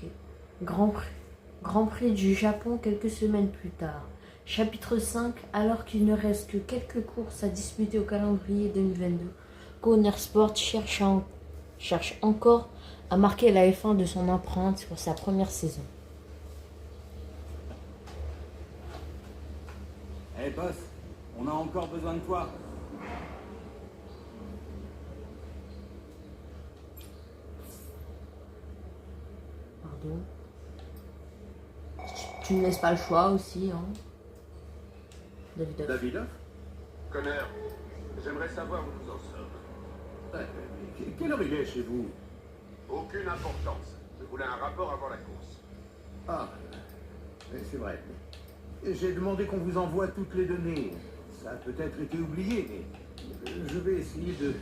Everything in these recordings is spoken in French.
Ok. Grand Prix. Grand Prix du Japon quelques semaines plus tard. Chapitre 5. Alors qu'il ne reste que quelques courses à disputer au calendrier 2022, Corner Sport cherche encore à marquer la F1 de son empreinte pour sa première saison. Eh boss, on a encore besoin de toi. Pardon. Tu ne laisses pas le choix aussi, hein. David? Connor, j'aimerais savoir où nous en sommes. Quelle heure il est chez vous? Aucune importance. Je voulais un rapport avant la course. Ah, c'est vrai. J'ai demandé qu'on vous envoie toutes les données. Ça a peut-être été oublié, mais je vais essayer de...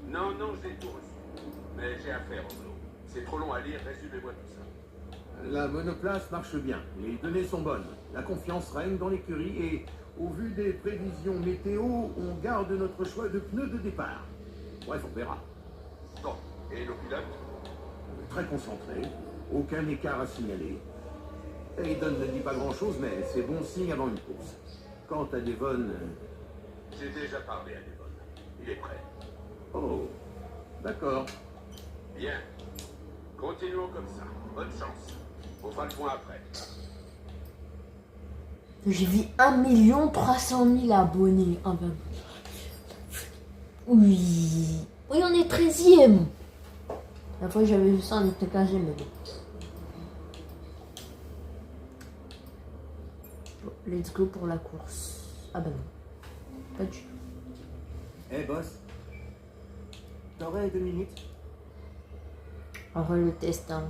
Non, j'ai tout reçu. Mais j'ai affaire au boulot. C'est trop long à lire, résumez-moi tout ça. La monoplace marche bien. Les données sont bonnes. La confiance règne dans l'écurie et, au vu des prévisions météo, on garde notre choix de pneus de départ. Bref, on verra. Bon, et nos pilotes? Très concentré. Aucun écart à signaler. Hayden ne dit pas grand-chose, mais c'est bon signe avant une course. Quant à Devon... J'ai déjà parlé à Devon. Il est prêt. Oh, d'accord. Bien. Continuons comme ça. Bonne chance. On fera le point après. J'ai vu 1 300 000 abonnés. Ah ben... Oui. Oui, on est 13e. La fois que j'avais vu ça, on était 15e. Mais bon. Let's go pour la course. Ah bah non. Pas du tout. Eh boss, t'aurais 2 minutes? Enfin, le test, hein.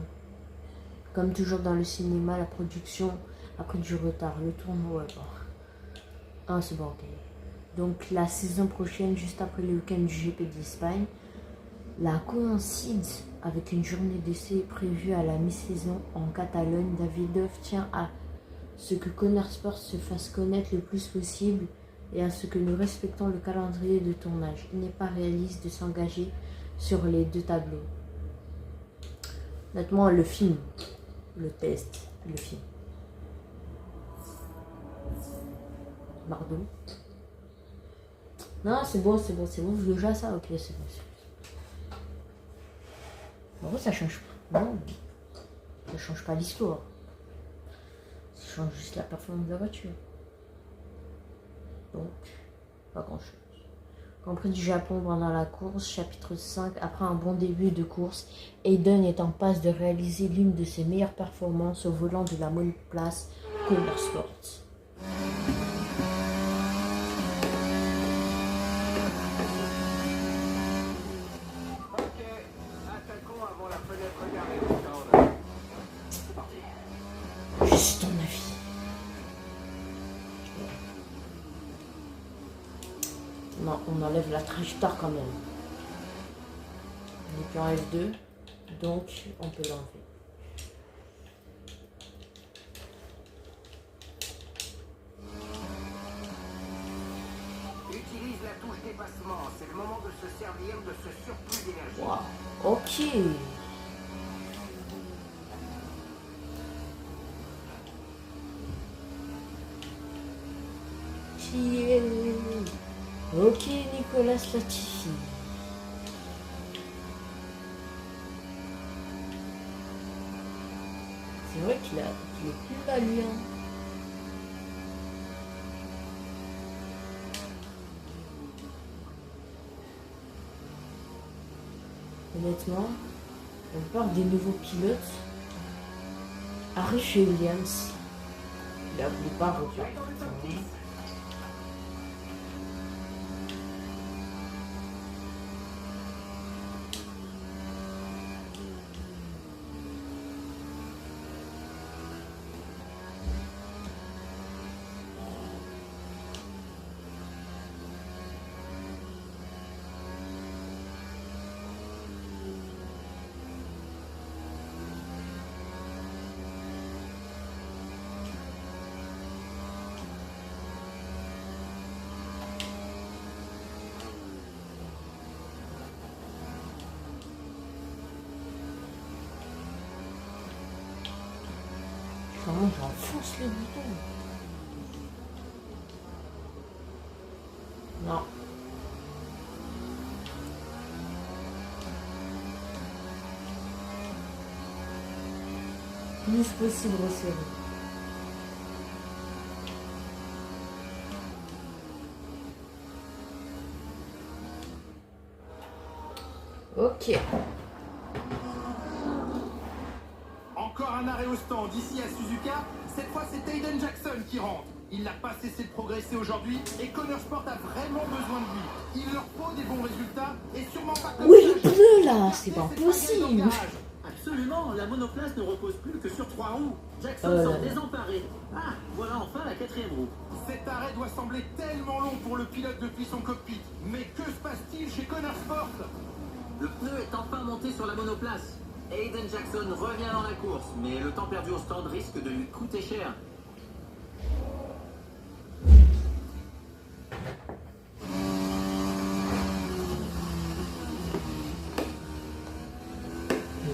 Comme toujours dans le cinéma, la production a pris du retard. Le tournoi, bon. Ah, c'est bon, ok. Donc, la saison prochaine, juste après le week-end du GP d'Espagne, la coïncide avec une journée d'essai prévue à la mi-saison en Catalogne. Davidov tient à ce que Corner Sport se fasse connaître le plus possible et à ce que nous respectons le calendrier de tournage. Il n'est pas réaliste de s'engager sur les deux tableaux. Honnêtement, le film, le test, le film. Pardon. Non, c'est bon, c'est bon, c'est bon. Je joue à ça, ok, c'est bon. Bon, ça change pas. Non, ça change pas l'histoire. Ça change juste la performance de la voiture. Donc, pas grand chose. Grand Prix du Japon pendant la course, chapitre 5. Après un bon début de course, Hayden est en passe de réaliser l'une de ses meilleures performances au volant de la monoplace Corner Sport. Ok, attaquons avant la fenêtre garée. C'est parti. Juste ton avis. Non, on enlève la trajectoire quand même. On est plus en F2, donc on peut l'enlever. Utilise la touche dépassement. C'est le moment de se servir de ce surplus d'énergie. Wow. Ok. Qui est... Ok, Nicolas Latifi. C'est vrai qu'il est plus là, lui. Hein. Honnêtement, on parle des nouveaux pilotes. Harry chez Williams. Il a voulu pas repartir. Comment j'enfonce le bouton? Non. Plus possible resserrer. Ok. Encore un arrêt au stand ici à Suzuka. Cette fois, c'est Hayden Jackson qui rentre. Il n'a pas cessé de progresser aujourd'hui et Connor Sport a vraiment besoin de lui. Il leur faut des bons résultats et sûrement pas comme Oui, ça. le pneu là, c'est pas possible. Absolument, la monoplace ne repose plus que sur 3 roues. Jackson s'en désemparé. Ah, voilà enfin la 4e roue. Cet arrêt doit sembler tellement long pour le pilote depuis son cockpit. Mais que se passe-t-il chez Connor Sport? Le pneu est enfin monté sur la monoplace. Hayden Jackson revient dans la course, mais le temps perdu au stand risque de lui coûter cher.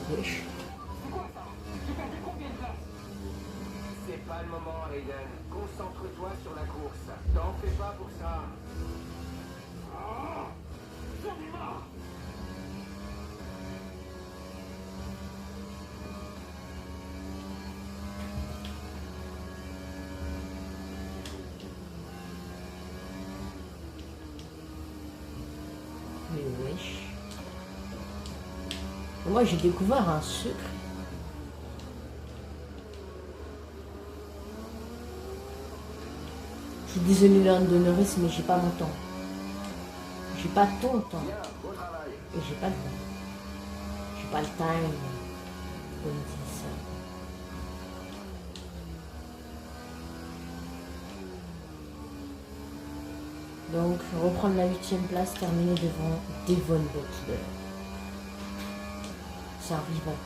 C'est quoi ça? J'ai perdu combien de places? C'est pas le moment, Hayden. Concentre-toi sur la course. T'en fais pas pour ça. Ah, j'en ai marre. Mais wesh. Moi j'ai découvert un secret. Je suis désolé de Norris, mais j'ai pas mon temps. J'ai pas ton temps. Bien, bon travail. Et j'ai pas le temps. J'ai pas le time. Comme dit ça. Donc, reprendre la 8e place, terminer devant Devon Butler. C'est un rival.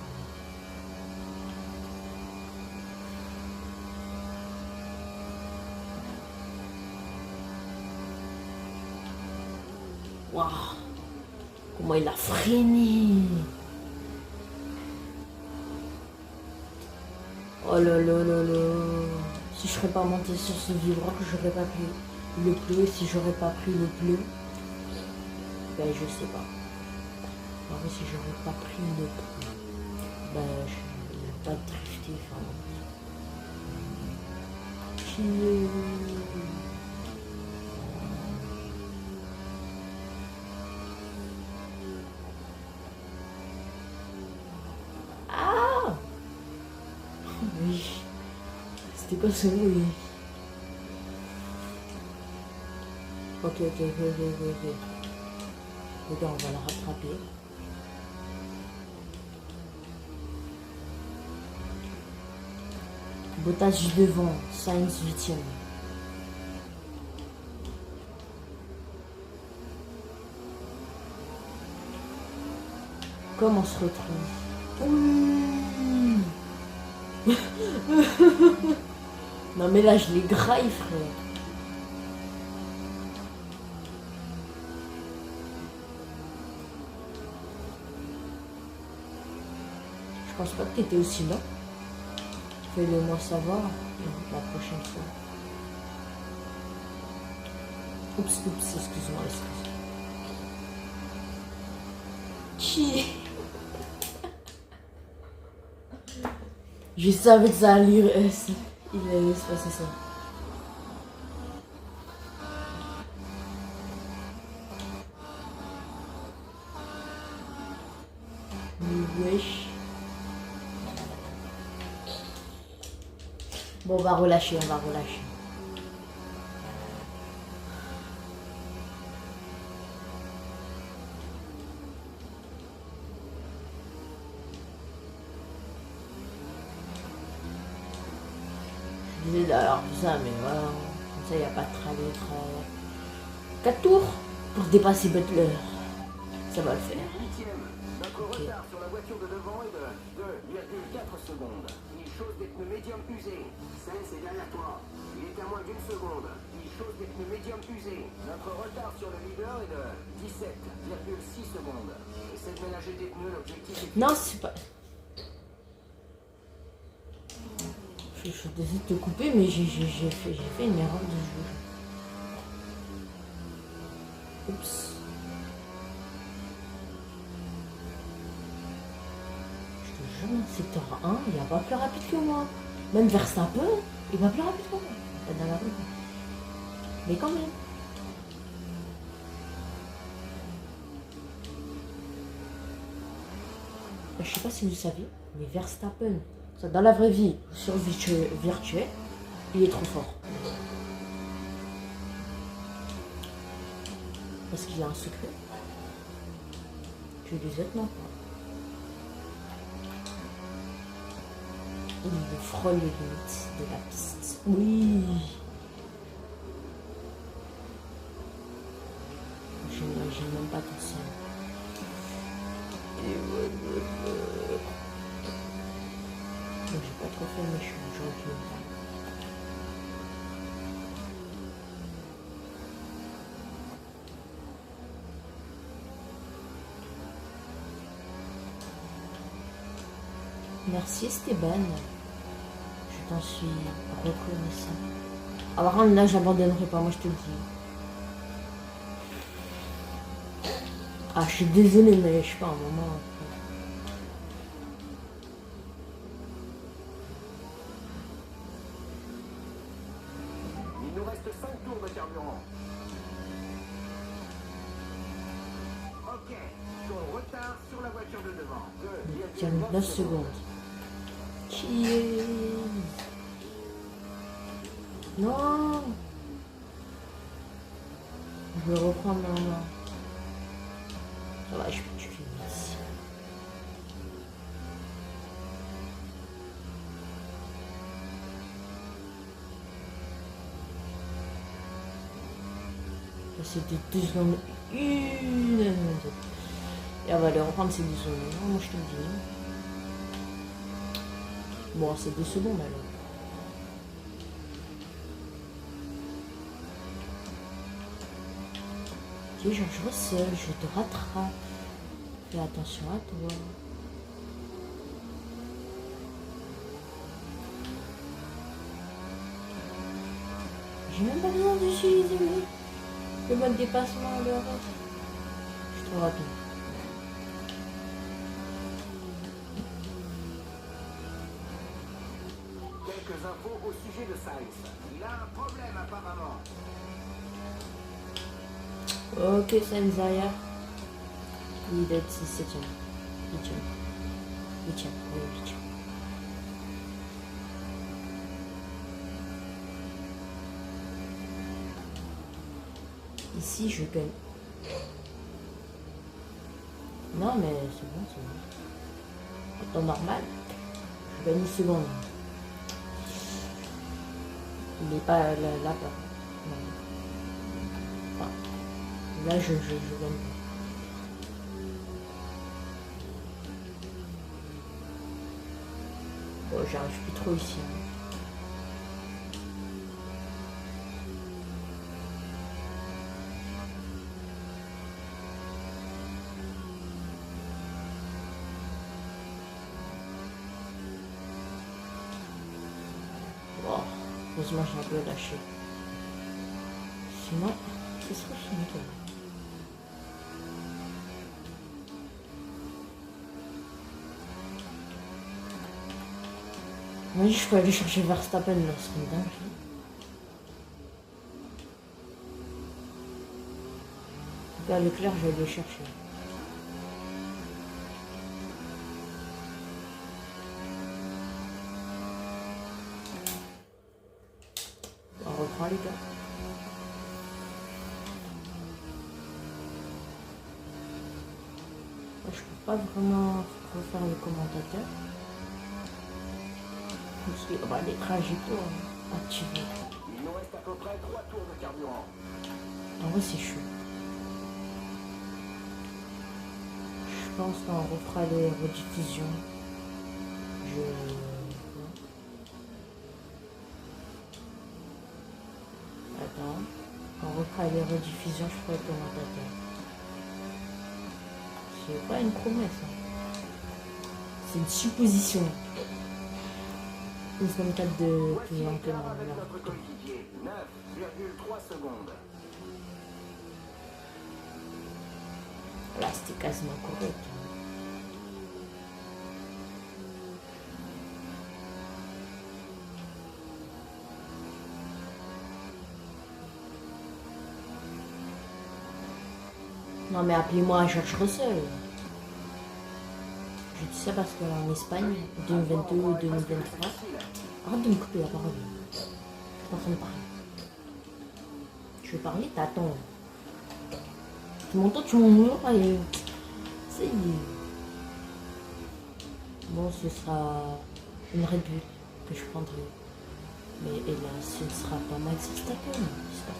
Waouh! Comment il a freiné! Oh là là là là! Si je serais pas monté sur ce vibreur, j'aurais pas pris le pneu. Si j'aurais pas pris le pneu, ben je sais pas. En vrai, si j'aurais pas pris le pneu, ben je n'aurais pas drifté. Enfin, ah! Oui. C'était quoi ce mot, oui? Ok. Regarde, on va la rattraper. Bottas du devant, Sainz 8e. Comment on se retrouve? Oui. Non mais là je les graille, frère. Je pense pas que t'étais aussi lent. Fais-le moi savoir la prochaine fois. Oups, excuse-moi. Qui? Je savais que ça allait, il allait se passer ça. Mais wesh. Bon, on va relâcher. Je disais alors tout ça, mais voilà, comme ça il n'y a pas de travail. 4 tours pour dépasser Butler. Ça va le faire. 8e. Notre retard sur la voiture de devant est de 2,4 secondes. Il chose des pneus médium usés. Sainz est derrière toi. Il est à moins d'1 seconde. Il chose des pneus médium usés. Notre retard sur le leader est de 17,6 secondes. Essaie de ménager tes pneus, l'objectif est... Non, c'est pas... Je suis désolée de te couper, mais j'ai fait une erreur de jeu. Oups. Je te jure, secteur 1, il va pas plus rapide que moi. Même Verstappen, il va plus rapide que moi. Pas dans la rue. Mais quand même. Je sais pas si vous saviez, mais Verstappen, ça, dans la vraie vie, sur virtuel, il est trop fort. Parce qu'il a un secret. Tu les autres, non? Il frôle les limites de la piste. Oui. Je n'imagine même pas tout ça. J'ai pas trop fait mes choix aujourd'hui. Merci Esteban. Je t'en suis reconnaissant. Alors là, j'abandonnerai pas, moi je te le dis. Ah, je suis désolée, mais je sais pas, un moment. Il nous reste 5 tours de carburant. Ok, ton retard sur la voiture de devant. Tiens, 9 secondes. Qui est... Non. Je vais reprendre ma main. Ça va, je peux tuer ici. C'était 2 secondes. Et on va aller reprendre ces 2 secondes. Non, moi je te le dis. Bon, c'est 2 secondes alors. Ok, genre, je recèle, je te rattrape. Fais attention à toi. J'ai même pas besoin d'utiliser le mode dépassement de reste. Je suis trop rapide. Quelques infos au sujet de Sainz. Il a un problème apparemment. Ok, Sainz derrière. Il doit être 7ème. 8ème. 8ème, oui, 8ème. Ici, je gagne. Non, mais c'est bon, c'est bon. En temps normal, je gagne une seconde. Il n'est pas là-bas. Enfin, là, je gagne. Oh, j'arrive plus trop ici. Oh, heureusement j'ai un peu lâché. Sinon, ce serait fini quand même. Oui, je peux aller chercher Verstappen là, ce serait dingue. En tout cas, Leclerc, je vais aller le chercher. On reprend les gars. Moi, je peux pas vraiment refaire le commentateur. Parce que bah, les trajectoires activées. Il nous reste à peu près 3 tours de carburant. En vrai, c'est chaud. Je pense qu'on refera les rediffusions. Attends. Quand on refera les rediffusions, je ferai le commentateur. C'est pas une promesse. Hein. C'est une supposition. Une 24 de Voici plus lent que l'écart moi. avec Merde. notre coéquipier. 9,3 secondes. Là, c'était quasiment correct. Non mais appelez-moi George Russell. Je dis ça parce qu'en Espagne, 2022 ou 2023, arrête de me couper la parole. Je suis pas en train de parler. Tu veux parler, t'attends. Tu m'entends, tu m'entends et ça y est. Bon, ce sera une Red Bull que je prendrai. Mais hélas, ce ne sera pas Max Verstappen. J'espère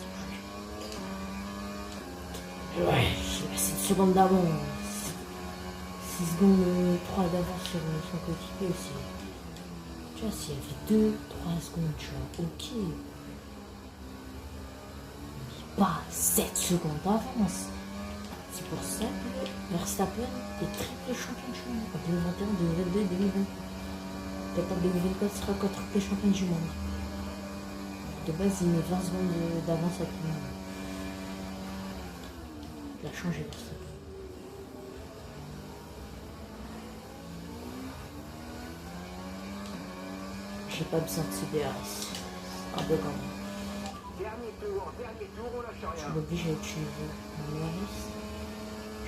que ouais, j'ai passé 2 secondes d'avance. 6 secondes 3 d'avance sur son coéquipier aussi. Tu vois, s'il y avait 2-3 secondes, tu vois, ok. Mais pas 7 secondes d'avance. C'est pour ça que Verstappen est triple champion du monde. En 2021, 2022, 2023. Peut-être en 2024, sera encore triple champion du monde. De base, il met 20 secondes d'avance à tout le monde. Il a changé pour ça. J'ai pas besoin de CDRS. Un peu quand même. Dernier tour, on lâche Je rien. m'oblige à utiliser mon RS.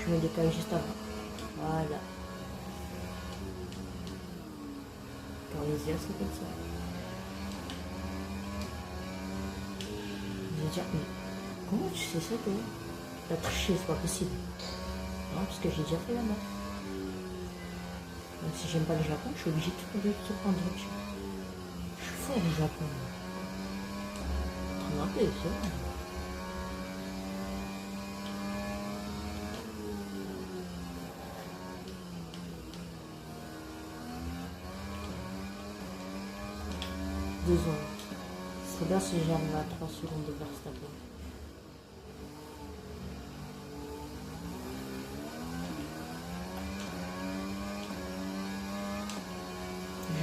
Je me décale juste avant. Voilà. Pour les yeux, c'est comme ça. Je vais dire, mais comment tu sais ça, toi? T'as triché, c'est pas possible. Non, parce que j'ai déjà fait la main. Même si j'aime pas le Japon, je suis obligée de tout prendre dessus. Je suis fort au Japon. Prends un peu, c'est vrai. Deux ans. Ce serait bien si j'arrive à 3 secondes de Verstappen.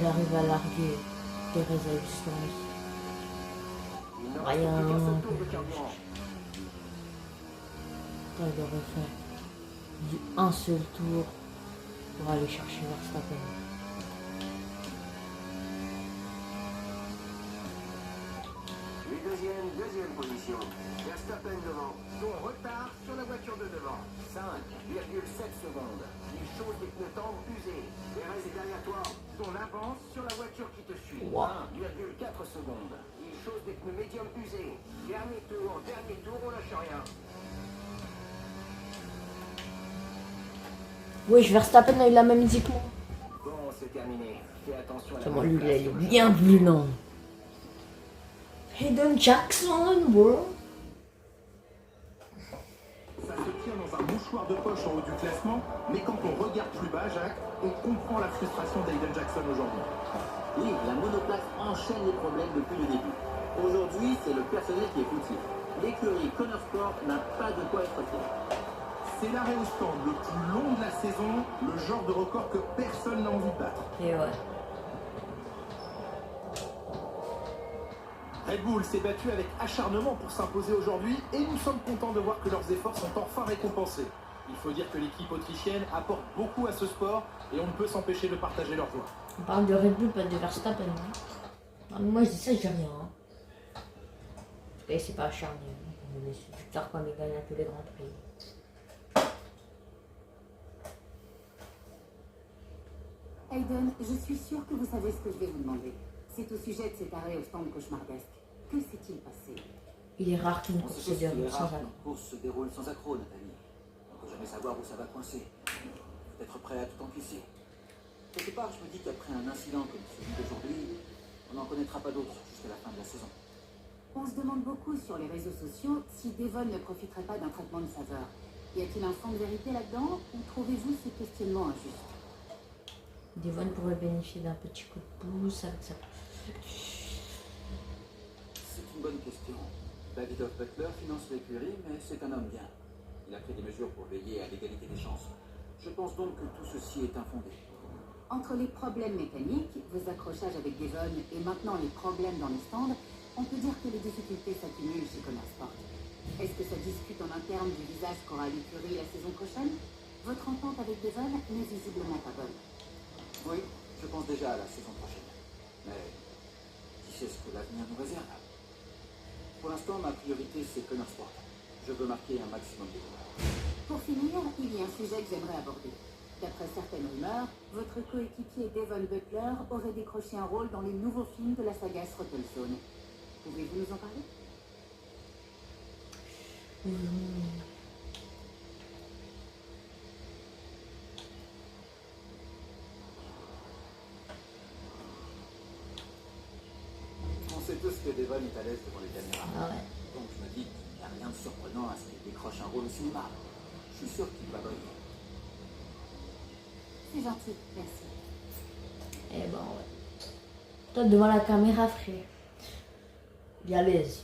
J'arrive à larguer Perez à distance. Il ne reste Rien. plus qu'un seul tour de carburant. Il aurait fait un seul tour pour aller chercher Verstappen. Deuxième position. Verstappen devant. Son retard sur la voiture de devant. 5,7 secondes. Les choses des pneus tendres usés. Perez est derrière toi. Ton avance sur la voiture qui te suit. Wow. 1,4 secondes. Les choses des pneus médium usés. Dernier tour, on lâche rien. Oui, Verstappen a eu la même musique que moi. Bon, c'est terminé. Fais attention à la Comment lui, il est monoplace. bien plus lent. Hayden Jackson, bro. Ça se tient dans un mouchoir de poche en haut du classement, mais quand on regarde plus bas, Jacques, on comprend la frustration d'Aiden Jackson aujourd'hui. Oui, la monoplace enchaîne les problèmes depuis le début. Aujourd'hui, c'est le personnel qui est foutu. L'écurie Connor Sport n'a pas de quoi être fier. C'est l'arrêt au stand le plus long de la saison, le genre de record que personne n'a envie de battre. Et ouais. Red Bull s'est battu avec acharnement pour s'imposer aujourd'hui et nous sommes contents de voir que leurs efforts sont enfin récompensés. Il faut dire que l'équipe autrichienne apporte beaucoup à ce sport et on ne peut s'empêcher de partager leur joie. On parle de Red Bull, pas de Verstappen. Hein. Non, mais moi, je dis ça, je dis rien. Hein. En tout cas, c'est pas acharné. Hein. Mais c'est plus tard quand il gagne à tous les grands prix. Hayden, je suis sûre que vous savez ce que je vais vous demander. C'est au sujet de cet arrêt au stand cauchemardesque. Que s'est-il passé? Il est rare qu'une On course sait se qu'il est déroule sans rare qu'une accroc. course se déroule sans accroc, Nathalie. On ne peut jamais savoir où ça va coincer. Faut être prêt à tout encaisser. Quelque part, je me dis qu'après un incident comme celui d'aujourd'hui, on n'en connaîtra pas d'autres jusqu'à la fin de la saison. On se demande beaucoup sur les réseaux sociaux si Devon ne profiterait pas d'un traitement de faveur. Y a-t-il un fond de vérité là-dedans ou trouvez-vous ce questionnement injuste? Devon pourrait bénéficier d'un petit coup de pouce avec sa... C'est une bonne question. David Hoff Butler finance l'écurie, mais c'est un homme bien. Il a pris des mesures pour veiller à l'égalité des chances. Je pense donc que tout ceci est infondé. Entre les problèmes mécaniques, vos accrochages avec Devon et maintenant les problèmes dans les stands, on peut dire que les difficultés s'accumulent chez Commersport. Est-ce que ça discute en interne du visage qu'aura l'écurie la saison prochaine? Votre entente avec Devon n'est visiblement pas bonne. Oui, je pense déjà à la saison prochaine. Mais qui sait ce que l'avenir nous réserve? Pour l'instant, ma priorité, c'est Commersport. Je veux marquer un maximum de points. Pour finir, il y a un sujet que j'aimerais aborder. D'après certaines rumeurs, votre coéquipier Devon Butler aurait décroché un rôle dans les nouveaux films de la saga Throttle Zone. Pouvez-vous nous en parler? On sait tous que Devon est à l'aise devant les caméras. Ah ouais. Donc je me dis qu'il n'y a rien de surprenant à ce qu'il décroche un rôle au cinéma. Je suis sûr qu'il va briller. C'est gentil, merci. Eh ben ouais. Toi devant la caméra, frère. Il est à l'aise.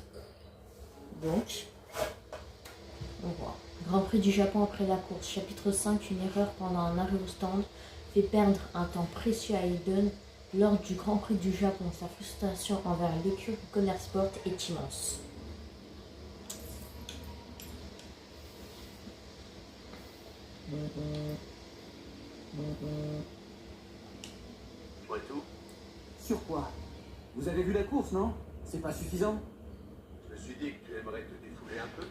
Donc, on voit. Grand Prix du Japon après la course. Chapitre 5, une erreur pendant un arrêt au stand fait perdre un temps précieux à Hayden lors du Grand Prix du Japon. Sa frustration envers l'écurie Commersport est immense. Moi tout, Sur quoi? Vous avez vu la course, non? C'est pas suffisant? je me suis dit que tu aimerais te défouler un peu.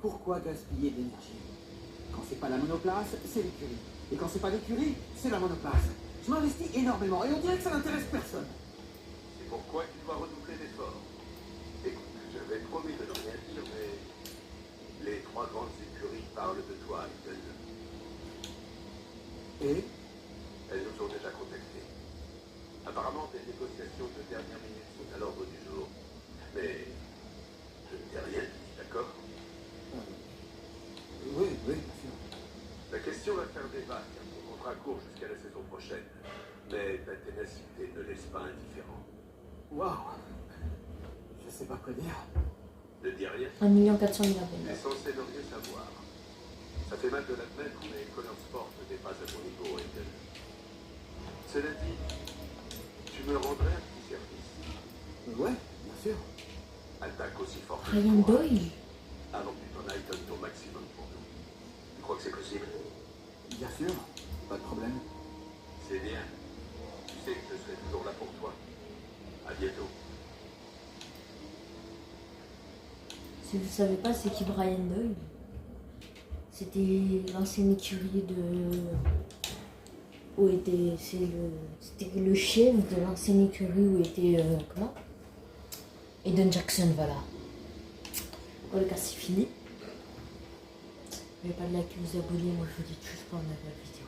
Pourquoi gaspiller de l'énergie? Quand c'est pas la monoplace, c'est l'écurie. Et quand c'est pas l'écurie, c'est la monoplace. Je m'investis énormément et on dirait que ça n'intéresse personne. C'est pourquoi tu dois redoubler d'efforts. Écoute, j'avais promis de ne rien dire, mais les trois grandes écuries parlent de toi, Hayden. Et? Elles nous ont déjà contactés. Apparemment, des négociations de dernière minute sont à l'ordre du jour. Mais je ne dis rien, d'accord? Oui, bien sûr. La question va faire débat, car ton contrat court jusqu'à la saison prochaine. Mais ta ténacité ne laisse pas indifférent. Waouh. Je sais pas quoi dire. Ne dis rien. 1 400 000 Tu es abonnés. censé ne rien savoir. Ça fait mal de l'admettre, mais Commersport ne dépasse à ton niveau, Hayden. Cela dit, tu me rendrais un petit service. Ouais, bien sûr. Attaque aussi fort que Ryan toi, Doyle. avant que tu t'en ailles, donne ton maximum pour nous. Tu crois que c'est possible? Bien sûr. Pas de problème. C'est bien. Tu sais que je serai toujours là pour toi. À bientôt. Si vous ne savez pas, c'est qui Brian Doyle? C'était l'ancienne écurie de... Où était... C'était le chef de l'ancienne écurie où était... comment? Hayden Jackson, voilà. Bon, le cas, c'est fini. N'oubliez pas de liker, vous abonner. Moi, je vous dis juste pour une nouvelle vidéo.